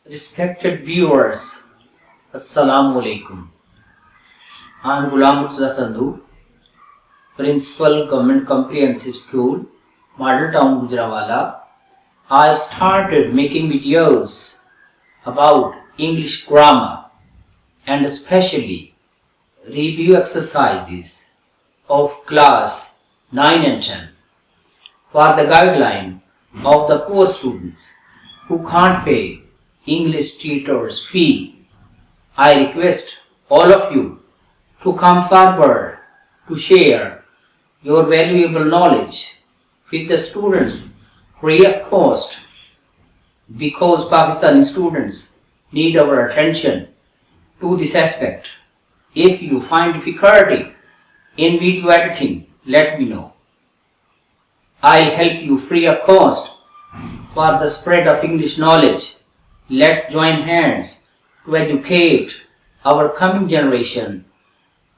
Respected viewers, Assalamu alaikum. I am Ghulam Murtaza Sandhu, Principal Government Comprehensive School, Model Town Gujranwala. I have started making videos about English grammar and especially review exercises of class 9 and 10 for the guideline of the poor students who can't pay English tutors fee. I request all of you to come forward to share your valuable knowledge with the students free of cost because Pakistani students need our attention to this aspect. If you find difficulty in video editing, let me know. I'll help you free of cost for the spread of English knowledge. Let's join hands to educate our coming generation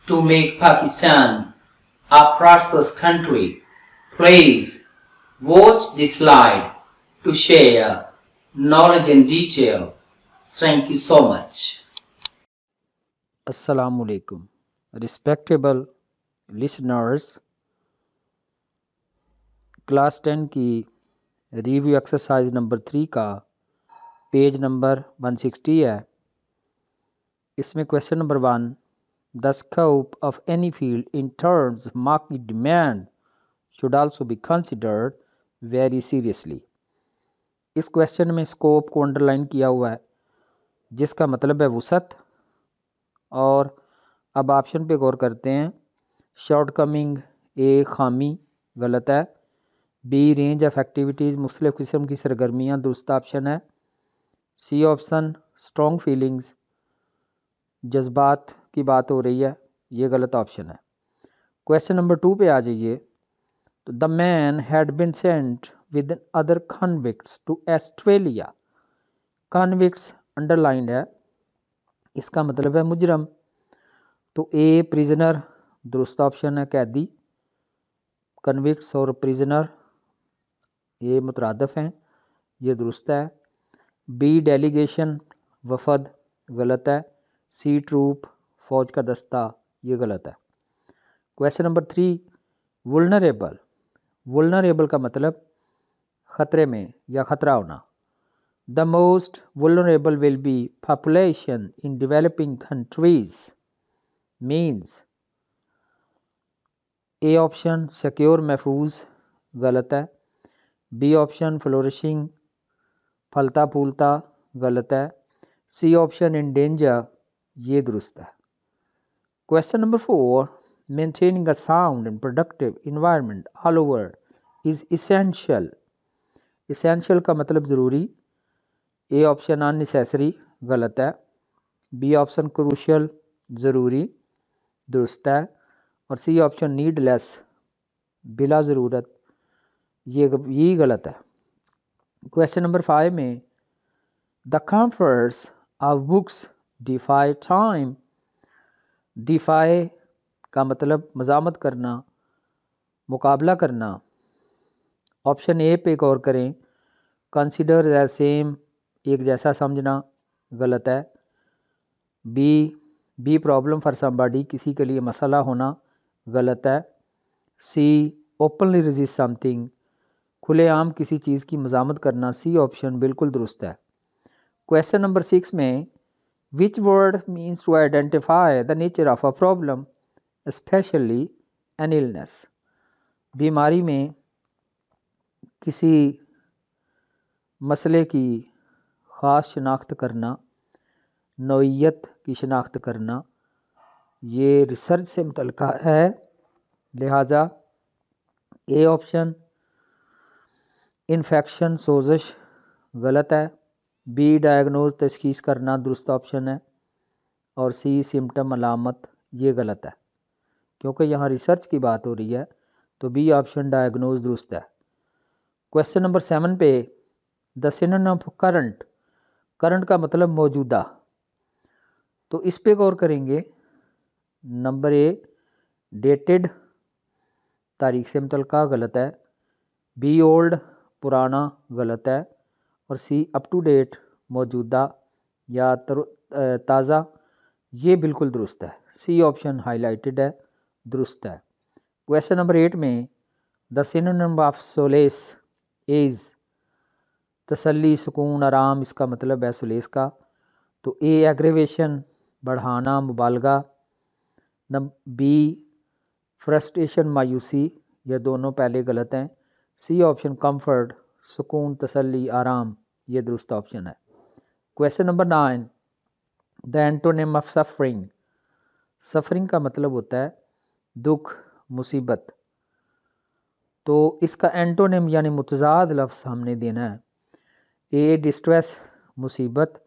to make Pakistan a prosperous country. Please watch this slide to share knowledge in detail. Thank you so much. Assalamu alaikum. Respectable listeners, class 10 की review exercise number 3 का page number 160 है। इसमें question number 1, the scope of any field in terms market demand should also be considered very seriously. इस question में scope को underline किया हुआ है जिसका मतलब है वुसअत। और अब ऑप्शन पे गौर करते हैं। शॉर्टकमिंग ए खामी गलत है। बी रेंज ऑफ एक्टिविटीज़ मुख्तलिफ़ किस्म की सरगर्मियाँ दुरुस्त ऑप्शन है। सी ऑप्शन स्ट्रॉन्ग फीलिंग्स जज्बात की बात हो रही है, ये गलत ऑप्शन है। क्वेश्चन नंबर 2 पे आ जाइए। तो the man had been sent with other convicts to Australia. Convicts underlined है, इसका मतलब है मुजरम। तो ए प्रिजनर दुरुस्त ऑप्शन है, कैदी। कन्विक्ट्स और प्रिजनर ये मुतरादफ हैं, ये दुरुस्त है। बी डेलीगेशन वफद गलत है। सी ट्रूप फौज का दस्ता, ये गलत है। Question number 3, वुल्नरेबल। वुल्नरेबल का मतलब ख़तरे में या ख़तरा होना। The most vulnerable will be population in developing countries means a option secure महफूज गलत है। बी ऑप्शन फ्लोरिशिंग फलता फूलता गलत है। सी ऑप्शन इन डेंजर, ये दुरुस्त है। Question number 4, maintaining a sound and productive environment all over is essential. Essential का मतलब ज़रूरी। ए ऑप्शन अननेसेसरी गलत है। बी ऑप्शन क्रूशियल ज़रूरी दुरुस्त है। और सी ऑप्शन नीडलेस बिला ज़रूरत, ये गलत है। क्वेश्चन नंबर 5 में the comforts of books defy time. Defy का मतलब मज़ामत करना, मुकाबला करना। ऑप्शन ए पे गौर करें, कंसिडर एज सेम एक जैसा समझना गलत है। बी प्रॉब्लम फॉर समबडी किसी के लिए मसला होना गलत है। सी ओपनली रेजिस्ट समथिंग खुलेआम किसी चीज़ की मज़ामत करना, सी ऑप्शन बिल्कुल दुरुस्त है। क्वेश्चन नंबर 6 में which word means to identify the nature of a problem specially an illness. बीमारी में किसी मसले की ख़ास शनाख्त करना, नौइयत की शनाख्त करना, ये रिसर्च से मुतल्लिक़ है। लिहाजा ए ऑप्शन इन्फेक्शन सोजिश गलत है। बी डायग्नोज तशखीस करना दुरुस्त ऑप्शन है। और सी सिम्टम अलामत, ये गलत है। क्योंकि यहाँ रिसर्च की बात हो रही है तो बी ऑप्शन डायग्नोज दुरुस्त है। क्वेश्चन नंबर 7 पे the synonym of current. Current का मतलब मौजूदा, तो इस पे गौर करेंगे। नंबर ए डेटेड तारीख से मुतल्लिक़ा गलत है। बी ओल्ड पुराना गलत है। और सी अप टू डेट मौजूदा या ताज़ा, ये बिल्कुल दुरुस्त है। सी ऑप्शन हाईलाइटेड है, दुरुस्त है। क्वेश्चन नंबर 8 में the synonym of solace is, तसल्ली, सुकून, आराम, इसका मतलब है सोलेस का। तो ए एग्रीवेशन, बढ़ाना, मुबालगा। बी फ्रस्ट्रेशन, मायूसी, ये दोनों पहले गलत हैं। सी ऑप्शन कंफर्ट, सुकून, तसल्ली, आराम, ये दुरुस्त ऑप्शन है। Question number 9 the antonym of suffering, suffering का मतलब होता है दुख, मुसीबत। तो इसका एंटोनिम यानी मुतजाद लफ्ज़ हमने देना है। ए डिस्ट्रेस, मुसीबत,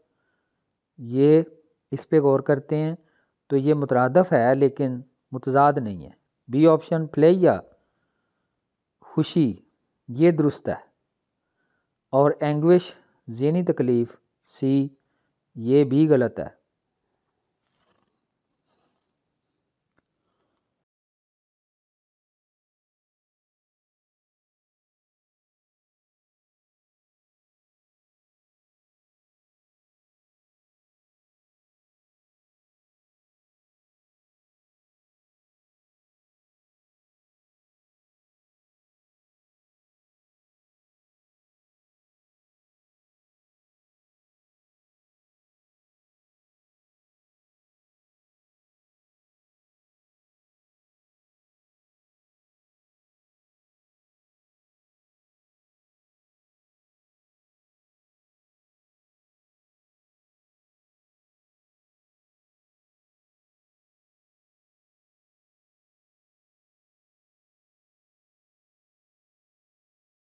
ये इस पे गौर करते हैं तो ये मुतरादफ है लेकिन मुतजाद नहीं है। बी ऑप्शन प्लेया, खुशी, ये दुरुस्त है। और एंग्विश, ज़हनी तकलीफ़, सी, ये भी गलत है।